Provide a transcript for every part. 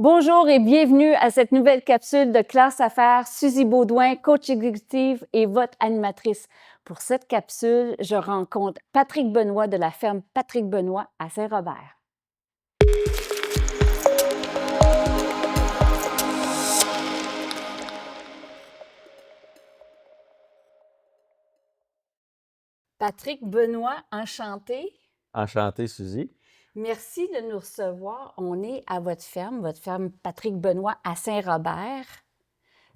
Bonjour et bienvenue à cette nouvelle capsule de Classe Affaires. Suzy Baudouin, coach exécutive et votre animatrice. Pour cette capsule, je rencontre Patrick Benoît de la ferme Patrick Benoît à Saint-Robert. Patrick Benoît, enchanté. Enchanté, Suzy. Merci de nous recevoir. On est à votre ferme Patrick Benoît à Saint-Robert,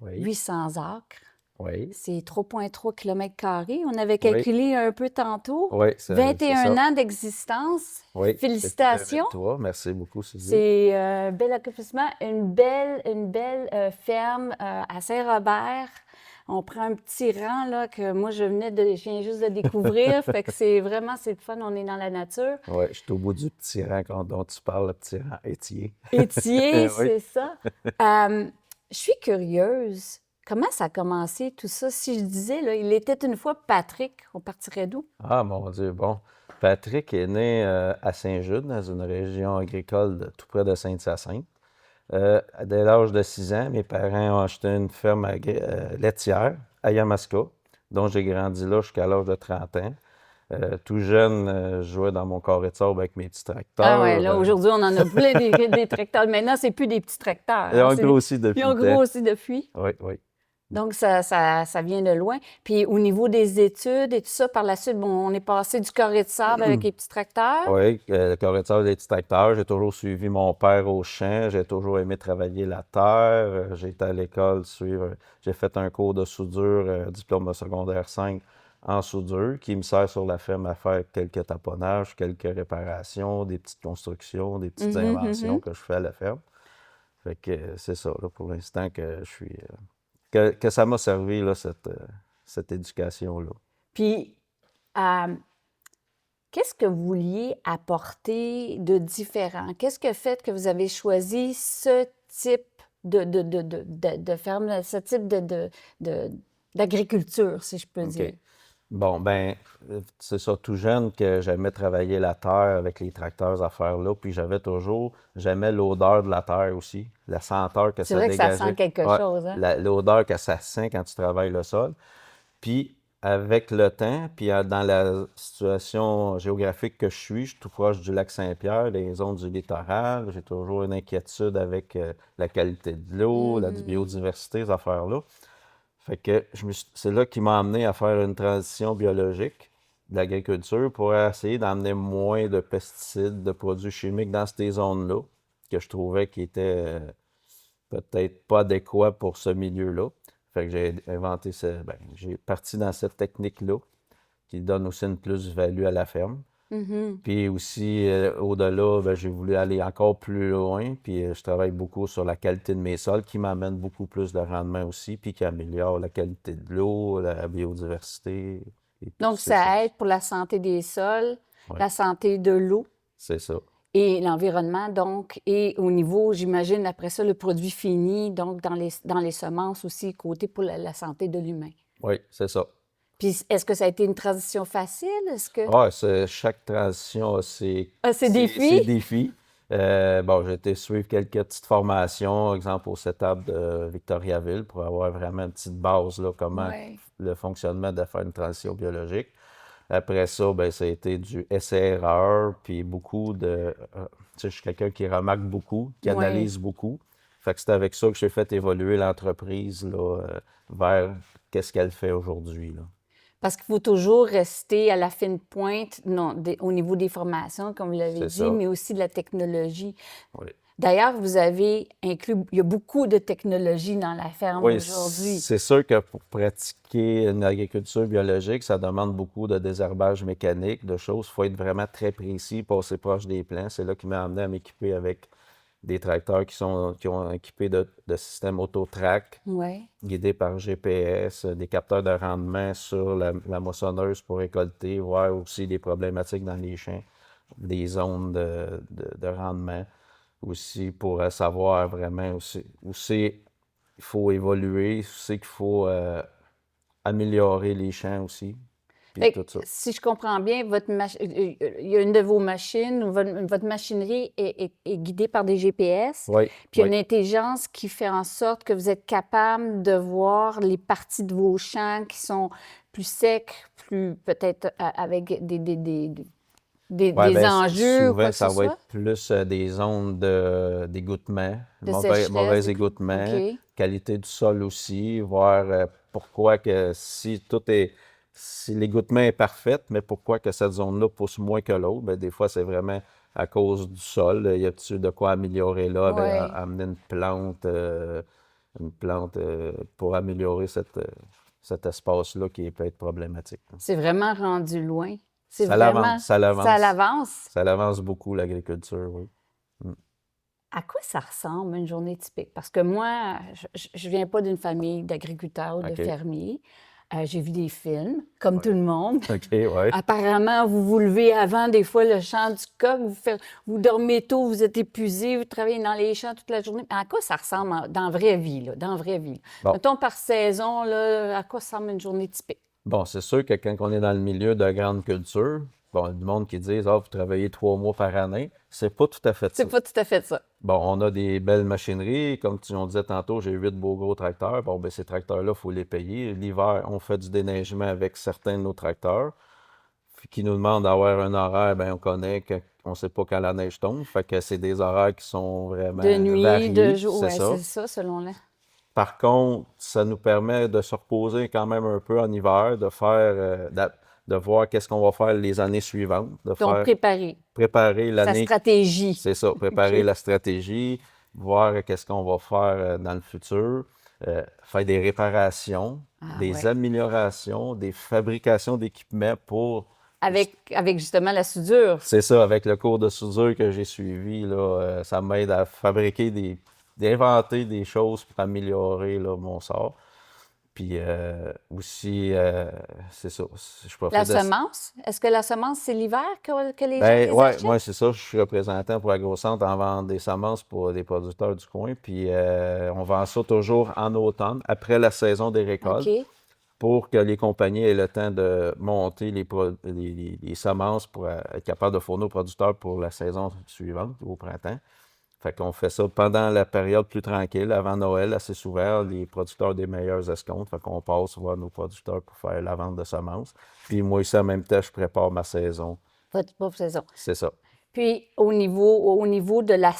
Oui, 800 acres. oui, C'est 3,3 km². On avait oui, calculé un peu tantôt. oui, c'est 21 ça. ans d'existence. Oui, depuis Félicitations. 2003. Merci beaucoup, Suzy. C'est un bel accomplissement. Une belle ferme à Saint-Robert. On prend un petit rang là, que moi, je viens juste de découvrir. Fait que c'est le fun. On est dans la nature. Oui, je suis au bout du petit rang dont tu parles, le petit rang étier. Étier, Oui. c'est ça. Je suis curieuse. Comment ça a commencé tout ça? Si je disais, là, il était une fois Patrick, on partirait d'où? Ah, mon Dieu, bon. Patrick est né à Saint-Jude, dans une région agricole tout près de Saint-Hyacinthe. Dès l'âge de 6 ans, mes parents ont acheté une ferme laitière à Yamaska, dont j'ai grandi là jusqu'à l'âge de 30 ans. Tout jeune, je jouais dans mon carré de sable avec mes petits Ah ouais, tracteurs. là, aujourd'hui, on en a plein des tracteurs. Maintenant, c'est plus des petits tracteurs. Ils Hein, ont grossi ils depuis ont le temps. grossi depuis. Oui, oui. Donc, ça vient de loin. Puis, au niveau des études et tout ça, par la suite, bon, on est passé du carré de sable avec les petits tracteurs. Oui, le carré de sable des petits tracteurs. J'ai toujours suivi mon père au champ. J'ai toujours aimé travailler la terre. J'ai été à l'école suivre. J'ai fait un cours de soudure, diplôme de secondaire 5 en soudure, qui me sert sur la ferme à faire quelques taponnages, quelques réparations, des petites constructions, des petites Mhm, inventions mhm. que je fais à la ferme. Fait que c'est ça, là, pour l'instant, que je suis. Que ça m'a servi, là, cette éducation-là. Puis, euh, qu'est-ce que vous vouliez apporter de différent? Qu'est-ce que fait que vous avez choisi ce type de ferme, ce type de- d'agriculture, si je peux dire? OK. Bon, ben, c'est ça, tout jeune que j'aimais travailler la terre avec les tracteurs à faire là, puis j'aimais l'odeur de la terre aussi, la senteur que C'est ça vrai que ça sent dégageait. quelque Ouais, chose, hein? l'odeur que ça sent quand tu travailles le sol. Puis, avec le temps, puis dans la situation géographique que je suis tout proche du lac Saint-Pierre, des zones du littoral, j'ai toujours une inquiétude avec la qualité de l'eau, la Mhm. biodiversité, ces affaires-là. Fait que c'est là qui m'a amené à faire une transition biologique de l'agriculture pour essayer d'amener moins de pesticides, de produits chimiques dans ces zones-là, que je trouvais qui étaient peut-être pas adéquats pour ce milieu-là. Fait que j'ai parti dans cette technique-là, qui donne aussi une plus-value à la ferme. Mhm. Puis aussi, au-delà, ben, j'ai voulu aller encore plus loin, puis je travaille beaucoup sur la qualité de mes sols, qui m'amène beaucoup plus de rendement aussi, puis qui améliore la qualité de l'eau, la biodiversité, et tout Donc, ça. ça aide pour la santé des sols, Oui, la santé de l'eau c'est ça. et l'environnement, donc, et au niveau, j'imagine, après ça, le produit fini, donc dans les semences aussi, côté pour la santé de l'humain. Oui, c'est ça. Puis, est-ce que ça a été une transition facile? Est-ce que... Ouais, chaque transition a Ah, c'est ses défi? défis. Bon, j'ai été suivre quelques petites formations, exemple au setup de Victoriaville, pour avoir vraiment une petite base, là, comment Oui. le fonctionnement de faire une transition biologique. Après ça, ben, ça a été du essai-erreur, puis beaucoup tu sais, je suis quelqu'un qui remarque beaucoup, qui Oui. analyse beaucoup. Fait que c'est avec ça que j'ai fait évoluer l'entreprise, là, vers qu'est-ce qu'elle fait aujourd'hui, là. Parce qu'il faut toujours rester à la fine pointe, non, au niveau des formations, comme vous l'avez C'est dit, ça. mais aussi de la technologie. Oui. D'ailleurs, vous avez inclus, il y a beaucoup de technologie dans la ferme Oui, aujourd'hui. c'est sûr que pour pratiquer une agriculture biologique, ça demande beaucoup de désherbage mécanique, de choses. Il faut être vraiment très précis, passer proche des plants. C'est là qui m'a amené à m'équiper avec des tracteurs qui ont équipé de systèmes auto-track, Oui. guidés par GPS, des capteurs de rendement sur la moissonneuse pour récolter, voir aussi des problématiques dans les champs, des zones de rendement aussi pour savoir vraiment où c'est il faut évoluer, où c'est qu'il faut améliorer les champs aussi. puis Fait que, tout ça. si je comprends bien, il y a une de vos machines, ou votre machinerie est guidée par des GPS, Oui, puis il y a oui. une intelligence qui fait en sorte que vous êtes capable de voir les parties de vos champs qui sont plus secs, plus peut-être avec Ouais, des ben, enjeux ou quoi souvent, que ce ça va soit, être plus des zones d'égouttement, de sécheresse, mauvais OK. égouttement, qualité du sol aussi, voir pourquoi que si l'égouttement est parfait, mais pourquoi que cette zone-là pousse moins que l'autre, ben, des fois, c'est vraiment à cause du sol. Y a-t-il de quoi améliorer là? Ben, Oui. amener une plante pour améliorer cet espace-là qui peut être problématique. C'est vraiment rendu loin. C'est Ça l'avance, vraiment, ça ça à l'avance. l'avance. Ça l'avance beaucoup, l'agriculture, oui. Mm. À quoi ça ressemble une journée typique? Parce que moi, je viens pas d'une famille d'agriculteurs ou de OK. fermiers. J'ai vu des films, comme tout Ouais. le monde. OK, ouais. Apparemment, vous vous levez avant des fois le chant du coq, vous dormez tôt, vous êtes épuisé, vous travaillez dans les champs toute la journée. À quoi ça ressemble dans la vraie vie, là, dans la vraie vie? Bon. Mettons par saison, là, à quoi ça ressemble une journée typique? Bon, c'est sûr que quand on est dans le milieu de grande culture, bon, il y a du monde qui dit, ah, vous travaillez 3 mois par année. C'est pas tout à fait C'est ça. pas tout à fait ça. Bon, on a des belles machineries. Comme on disait tantôt, j'ai 8 beaux gros tracteurs. Bon, ben, ces tracteurs-là, il faut les payer. L'hiver, on fait du déneigement avec certains de nos tracteurs. Qui nous demandent d'avoir un horaire, ben on connaît qu'on ne sait pas quand la neige tombe. Fait que c'est des horaires qui sont De vraiment nuit, de variés, jour, c'est ouais, ça. c'est ça, selon là. Par contre, ça nous permet de se reposer quand même un peu en hiver, de voir qu'est-ce qu'on va faire les années suivantes, de Donc, faire préparer préparer sa l'année, stratégie. c'est ça, préparer OK. la stratégie, voir qu'est-ce qu'on va faire dans le futur, faire des réparations, Ah des ouais. améliorations, des fabrications d'équipements pour. Avec justement la soudure. C'est ça, avec le cours de soudure que j'ai suivi, là, ça m'aide à fabriquer d'inventer des choses pour améliorer là, mon sort. Puis aussi, c'est ça, je La profite de. semence, est-ce que la semence, c'est l'hiver que les gens Ben les ouais, achètent? moi c'est ça, je suis représentant pour AgroCentre en vente des semences pour des producteurs du coin. Puis on vend ça toujours en automne, après la saison des récoltes, OK. pour que les compagnies aient le temps de monter les semences pour être capable de fournir aux producteurs pour la saison suivante, au printemps. Fait qu'on fait ça pendant la période plus tranquille, avant Noël, assez souvent, les producteurs des meilleurs escomptes. Fait qu'on passe voir nos producteurs pour faire la vente de semences. Puis moi aussi, en même temps, je prépare ma saison. Votre saison. C'est ça. Puis, au niveau de la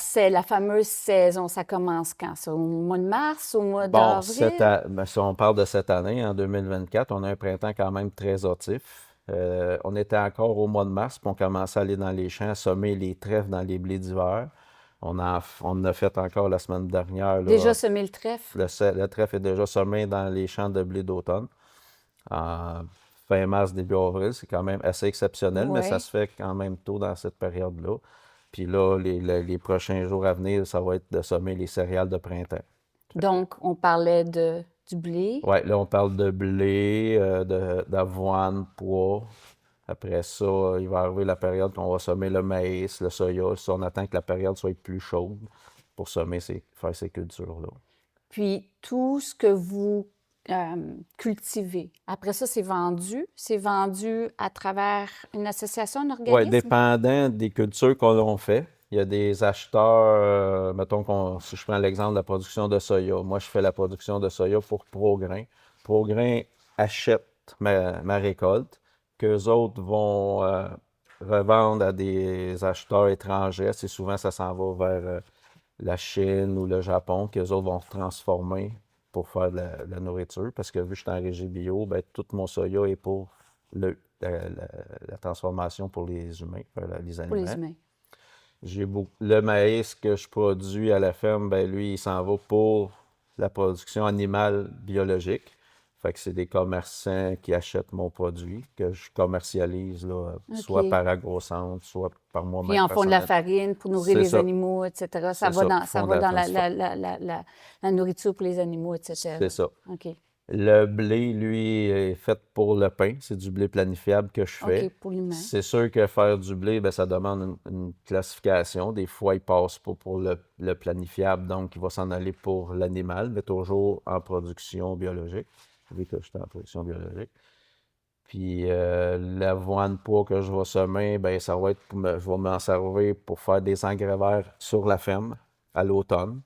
fameuse saison, ça commence quand? Ça? Au mois de mars, au mois Bon, d'avril? ben, si on parle de cette année, en 2024, on a un printemps quand même très hâtif. On était encore au mois de mars, puis on commençait à aller dans les champs, semer les trèfles dans les blés d'hiver. On en a fait encore la semaine dernière, là. Déjà semé le trèfle? Le trèfle est déjà semé dans les champs de blé d'automne. En fin mars, début avril, c'est quand même assez exceptionnel, mais ça Oui. se fait quand même tôt dans cette période-là. Puis là, les prochains jours à venir, ça va être de semer les céréales de printemps. Donc, on parlait du blé. Ouais, là, on parle de blé, d'avoine, pois. Après ça, il va arriver la période qu'on va semer le maïs, le soya. Ça, on attend que la période soit plus chaude pour faire ces cultures-là. Puis, tout ce que vous cultivez, après ça, c'est vendu. C'est vendu à travers une association, un Oui, organisme? dépendant des cultures qu'on fait. Il y a des acheteurs, mettons si je prends l'exemple de la production de soya. Moi, je fais la production de soya pour Prograin. Prograin achète ma récolte, qu'eux autres vont revendre à des acheteurs étrangers. C'est souvent, ça s'en va vers la Chine ou le Japon, qu'eux autres vont transformer pour faire de la nourriture. Parce que vu que je suis en régie bio, ben, tout mon soya est pour la transformation pour les humains, les Pour les aliments. humains. Le maïs que je produis à la ferme, ben lui, il s'en va pour la production animale biologique. Fait que c'est des commerçants qui achètent mon produit, que je commercialise, là, soit OK. par AgroCentre, soit par Puis moi-même ils en font de la personnel. farine pour nourrir C'est les ça, animaux, etc. Ça c'est va ça. dans, Ils ça font de va la dans transformation. la nourriture pour les animaux, C'est etc. ça. OK. Le blé, lui, est fait pour le pain. C'est du blé planifiable que je OK, fais. pour l'humain. C'est sûr que faire du blé, ben, ça demande une classification. Des fois, il passe pas pour le planifiable, donc il va s'en aller pour l'animal, mais toujours en production biologique, vu que je suis en production biologique. Puis l'avoine pois que je vais semer, ben ça va être je vais m'en servir pour faire des engrais verts sur la ferme à l'automne,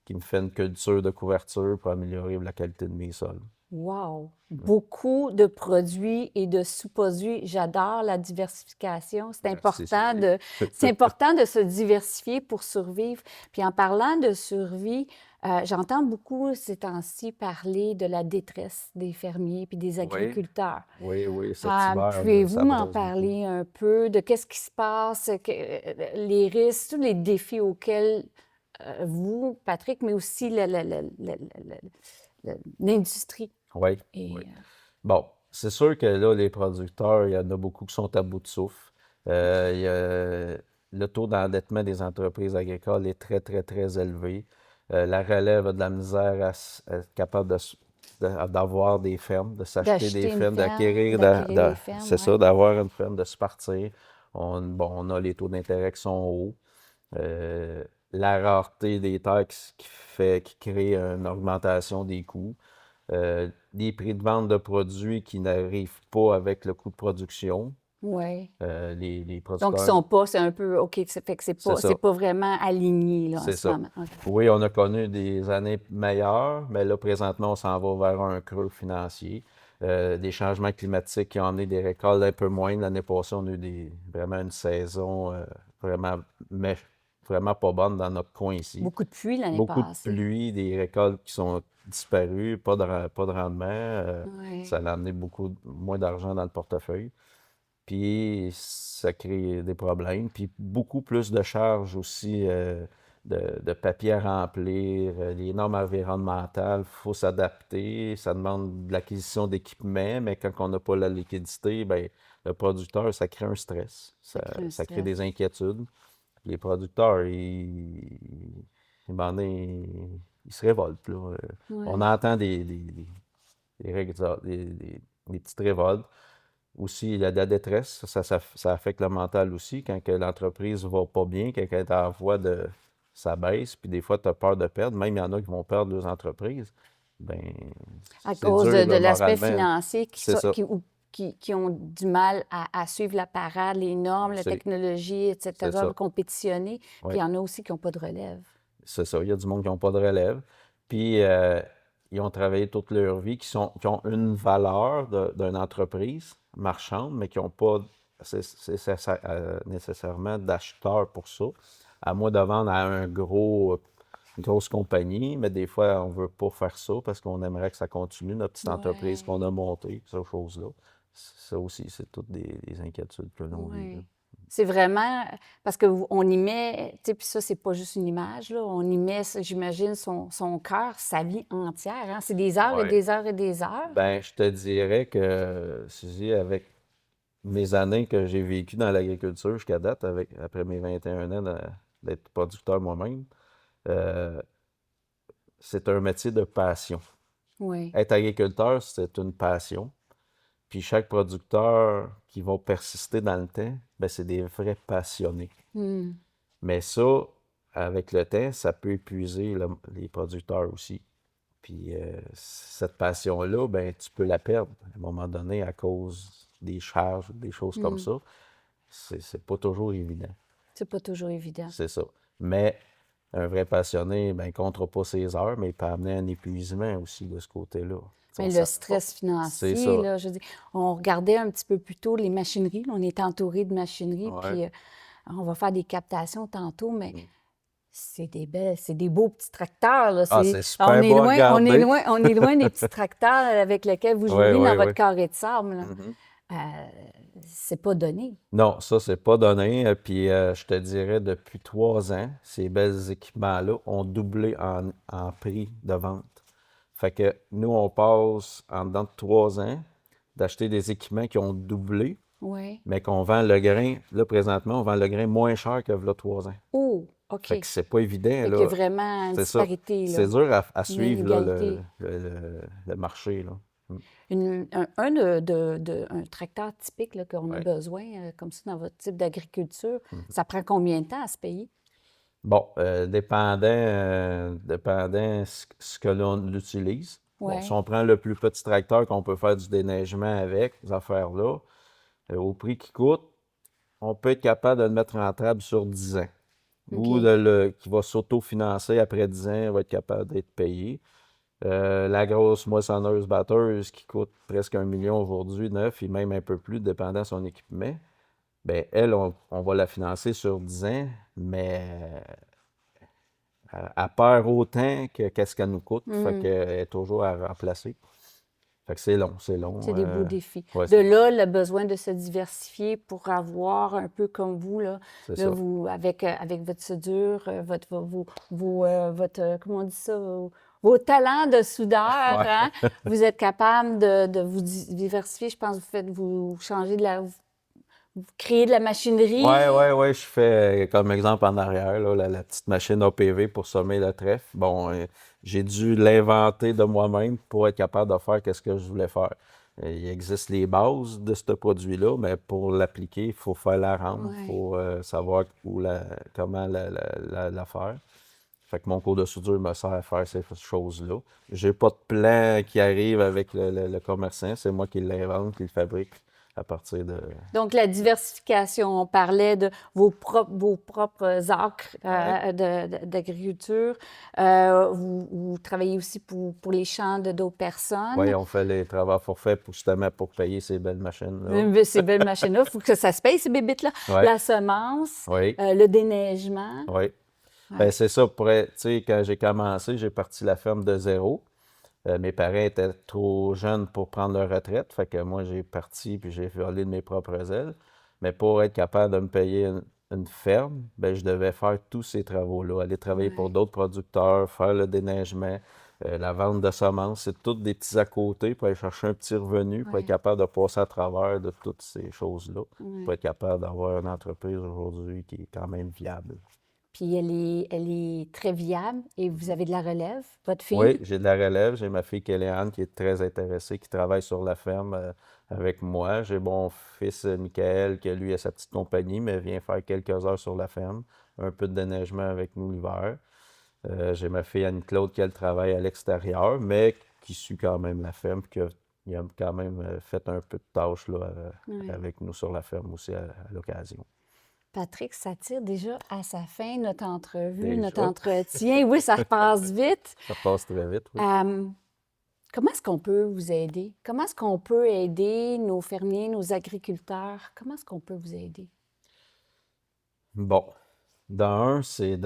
qui me fait une culture de couverture pour améliorer la qualité de mes sols. Wow! Beaucoup de produits et de sous-produits. J'adore la diversification. Merci, Sylvie. C'est important de se diversifier pour survivre. Puis en parlant de survie, j'entends beaucoup ces temps-ci parler de la détresse des fermiers puis des Oui, agriculteurs. oui, oui, cet hiver, là, Pouvez-vous ça m'en brasse beaucoup. parler un peu de qu'est-ce qui se passe, les risques, tous les défis auxquels vous, Patrick, mais aussi l'industrie Oui, oui. et Bon, c'est sûr que là, les producteurs, il y en a beaucoup qui sont à bout de souffle. Le taux d'endettement des entreprises agricoles est très, très, très élevé. La relève a de la misère à être capable d'avoir des fermes, de s'acheter des d'acheter une fermes, ferme, d'acquérir, d'acquérir des fermes, c'est ouais. ça, d'avoir une ferme, de se partir. Bon, on a les taux d'intérêt qui sont hauts. La rareté des terres qui crée une augmentation des coûts. Des prix de vente de produits qui n'arrivent pas avec le coût de production. Ouais. Les Donc, ils producteurs, sont pas, c'est un peu, OK, ça fait que c'est c'est ça, pas vraiment aligné, là, en c'est ce ça. moment. OK. Oui, on a connu des années meilleures, mais là, présentement, on s'en va vers un creux financier. Des changements climatiques qui ont amené des récoltes un peu moindres. L'année passée, on a eu vraiment une saison vraiment, mais vraiment pas bonne dans notre coin ici. Beaucoup de pluie l'année Beaucoup de passée. pluie, des récoltes qui sont disparues, pas de rendement. Ça Ouais. a amené moins d'argent dans le portefeuille. Puis ça crée des problèmes. Puis beaucoup plus de charges aussi de papier à remplir, les normes environnementales, il faut s'adapter. Ça demande de l'acquisition d'équipements, mais quand on n'a pas la liquidité, ben, le producteur, ça crée un stress. Ça crée un Ça crée stress. des inquiétudes. Les producteurs, un moment donné, ils se révoltent, là. On Ouais. entend des petites révoltes. Aussi, il y a de la détresse. Ça affecte le mental aussi. Quand que l'entreprise va pas bien, quand elle est en voie de... Ça baisse, puis des fois, tu as peur de perdre. Même il y en a qui vont perdre leurs entreprises. Ben, À c'est cause dur, de là, l'aspect moralement. financier C'est ça. qui ont du mal à suivre la parade, les normes, la C'est technologie, c'est etc., ça. compétitionner. Puis il Oui. y en a aussi qui n'ont pas de relève. C'est ça, il y a du monde qui n'ont pas de relève. Puis, ils ont travaillé toute leur vie, qui ont une valeur d'une entreprise marchande, mais qui n'ont pas nécessairement d'acheteurs pour ça. À moins de vendre à une grosse compagnie, mais des fois, on ne veut pas faire ça parce qu'on aimerait que ça continue, notre petite entreprise qu'on a Ouais. montée, ces choses-là. Ça aussi, c'est toutes des inquiétudes que l'on vit, là. Oui. C'est vraiment parce qu'on y met, tu sais, puis ça, c'est pas juste une image, là, on y met, j'imagine, son cœur, sa vie entière, hein. C'est des heures et Ouais. des heures et des heures. Ben, je te dirais que, Suzy, avec mes années que j'ai vécues dans l'agriculture jusqu'à date, après mes 21 ans d'être producteur moi-même, euh, c'est un métier de passion. Oui. Être agriculteur, c'est une passion. Puis chaque producteur qui va persister dans le temps, ben, c'est des vrais passionnés. Hmm. Mais ça, avec le temps, ça peut épuiser les producteurs aussi. Puis cette passion-là, ben, tu peux la perdre à un moment donné à cause des charges, des choses comme Hmm. ça. C'est pas toujours évident. C'est pas toujours évident. C'est ça. Mais un vrai passionné, ben, il comptera pas ses heures, mais il peut amener un épuisement aussi de ce côté-là. Mais le Oh, stress c'est financier, ça. là, je dis, on regardait un petit peu plus tôt les machineries, là, on est entouré de machineries, Ouais. puis on va faire des captations tantôt, mais Mm. c'est des beaux petits tracteurs, là. Ah, c'est super beau à regarder. On est loin des petits tracteurs avec lesquels vous Oui, jonglez oui, dans oui. votre carré de sable, là. Mhm. Euh, c'est pas donné. Non, ça, c'est pas donné. Puis, je te dirais, depuis 3 ans, ces belles équipements-là ont doublé en prix de vente. Fait que nous, on passe en dedans de 3 ans d'acheter des équipements qui ont doublé, Oui. mais qu'on vend le grain, là, présentement, on vend le grain moins cher que là 3 ans. Oh, OK. Fait que c'est pas évident, Fait qu'il y a là. vraiment une C'est ça. disparité, C'est là, dur à une suivre, là, inégalité. le marché, là. Mm. Un tracteur typique là, qu'on a Ouais. besoin, comme ça, dans votre type d'agriculture, Mhm. ça prend combien de temps à se payer? Bon, dépendant ce que l'on utilise. Bon, si Ouais. on prend le plus petit tracteur qu'on peut faire du déneigement avec, ces affaires-là, au prix qu'il coûte, on peut être capable de le mettre rentable sur 10 ans. Ou OK. qui va s'autofinancer après 10 ans, il va être capable d'être payé. La grosse moissonneuse batteuse qui coûte presque 1 million aujourd'hui, neuf, et même un peu plus, dépendant de son équipement, ben elle, on va la financer sur 10 ans, mais elle perd autant que qu'est-ce qu'elle nous coûte. Fait Mmh. qu'elle est toujours à remplacer. Fait que c'est long, c'est long. C'est des beaux défis. Ouais, De c'est long. là, le besoin de se diversifier pour avoir un peu comme vous, C'est là ça. vous, avec votre soudure, comment on dit ça, vos talents de soudeur, Ouais. hein, vous êtes capable de vous diversifier. Je pense que vous changez vous créez de la machinerie. Ouais, ouais, ouais, je fais comme exemple en arrière, là, la petite machine APV pour semer le trèfle. Bon, j'ai dû l'inventer de moi-même pour être capable de faire ce que je voulais faire. Il existe les bases de ce produit-là, mais pour l'appliquer, il faut faire la rampe, il Ouais. faut savoir comment la faire. Fait que mon cours de soudure me sert à faire ces choses-là. J'ai pas de plan qui arrive avec le commerçant, c'est moi qui l'invente, qui le fabrique à partir de... Donc, la diversification, on parlait de vos propres acres Ouais. d'agriculture. Vous travaillez aussi pour les champs de d'autres Oui, personnes. on fait les travaux forfaits justement pour payer ces belles machines-là. Ces belles machines-là, il faut que ça se paye, ces bébites-là. Oui, La semence, oui, le déneigement. oui. Ben, Ouais, c'est ça, tu sais, quand j'ai commencé, j'ai parti la ferme de zéro. Mes parents étaient trop jeunes pour prendre leur retraite, fait que moi, j'ai parti puis j'ai volé de mes propres ailes. Mais pour être capable de me payer une ferme, ben, je devais faire tous ces travaux-là, aller travailler pour ouais, d'autres producteurs, faire le déneigement, la vente de semences, c'est tous des petits à côté pour aller chercher un petit revenu, pour être ouais, capable de passer à travers de toutes ces choses-là, pour ouais. être capable d'avoir une entreprise aujourd'hui qui est quand même viable. Puis elle est très viable et vous avez de la relève, votre Oui, fille. j'ai de la relève. J'ai ma fille Kéléane qui est très intéressée, qui travaille sur la ferme avec moi. J'ai mon fils Michael qui, lui, a sa petite compagnie, mais vient faire quelques heures sur la ferme. Un peu de déneigement avec nous l'hiver. J'ai ma fille Anne-Claude qui, elle, travaille à l'extérieur, mais qui suit quand même la ferme, puis qui a quand même fait un peu de tâches là, Ouais. avec nous sur la ferme aussi à l'occasion. Patrick, ça tire déjà à sa fin, notre entrevue, notre Déjà, entretien. Oui, ça passe vite. ça passe très vite, oui. Euh, Comment est-ce qu'on peut vous aider? Comment est-ce qu'on peut aider nos fermiers, nos agriculteurs? Comment est-ce qu'on peut vous aider? Bon, d'un, c'est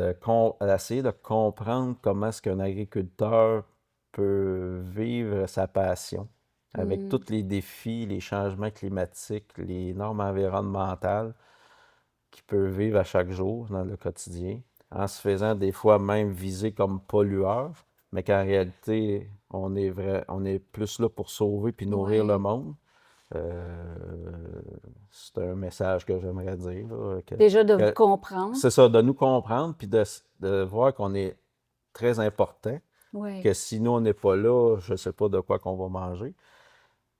essayer de comprendre comment est-ce qu'un agriculteur peut vivre sa passion avec Hmm, tous les défis, les changements climatiques, les normes environnementales qu'il peut vivre à chaque jour dans le quotidien, en se faisant des fois même viser comme pollueur, mais qu'en réalité, on est plus là pour sauver puis nourrir le ouais. monde. Euh, c'est un message que j'aimerais dire, là, Déjà de vous que comprendre. c'est ça, de nous comprendre, puis de voir qu'on est très important, Oui. que si nous, on n'est pas là, je ne sais pas de quoi qu'on va manger,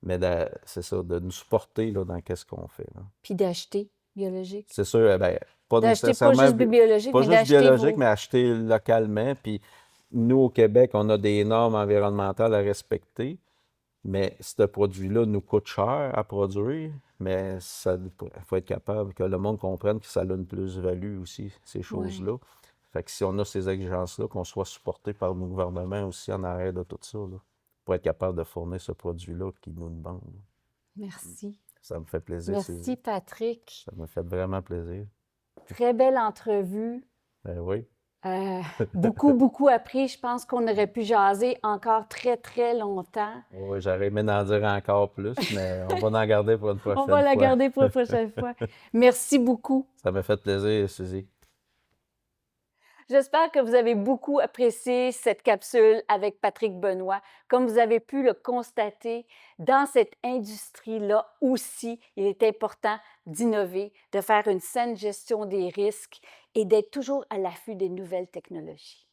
mais c'est ça, de nous supporter là, dans qu'est-ce qu'on fait, là. Puis d'acheter biologique. C'est sûr, ben, pas D'acheter pas nécessairement juste biologique, pas mais juste d'acheter biologique, vos... mais acheter localement. Puis nous, au Québec, on a des normes environnementales à respecter, mais ce produit-là nous coûte cher à produire, mais il faut être capable que le monde comprenne que ça a une plus-value aussi, ces Oui. choses-là. Fait que si on a ces exigences-là, qu'on soit supporté par nos gouvernements aussi en arrière de tout ça, là, pour être capable de fournir ce produit-là qui nous demande. Merci. Ça me fait plaisir, Merci, Suzy. Patrick. Ça me fait vraiment plaisir. Très belle entrevue. Ben oui. Euh, Beaucoup, beaucoup appris. Je pense qu'on aurait pu jaser encore très, très longtemps. Oui, j'aurais aimé en dire encore plus, mais on va en garder pour une On va prochaine la fois. garder pour la prochaine fois. Merci beaucoup. Ça m'a fait plaisir, Suzy. J'espère que vous avez beaucoup apprécié cette capsule avec Patrick Benoît. Comme vous avez pu le constater, dans cette industrie-là aussi, il est important d'innover, de faire une saine gestion des risques et d'être toujours à l'affût des nouvelles technologies.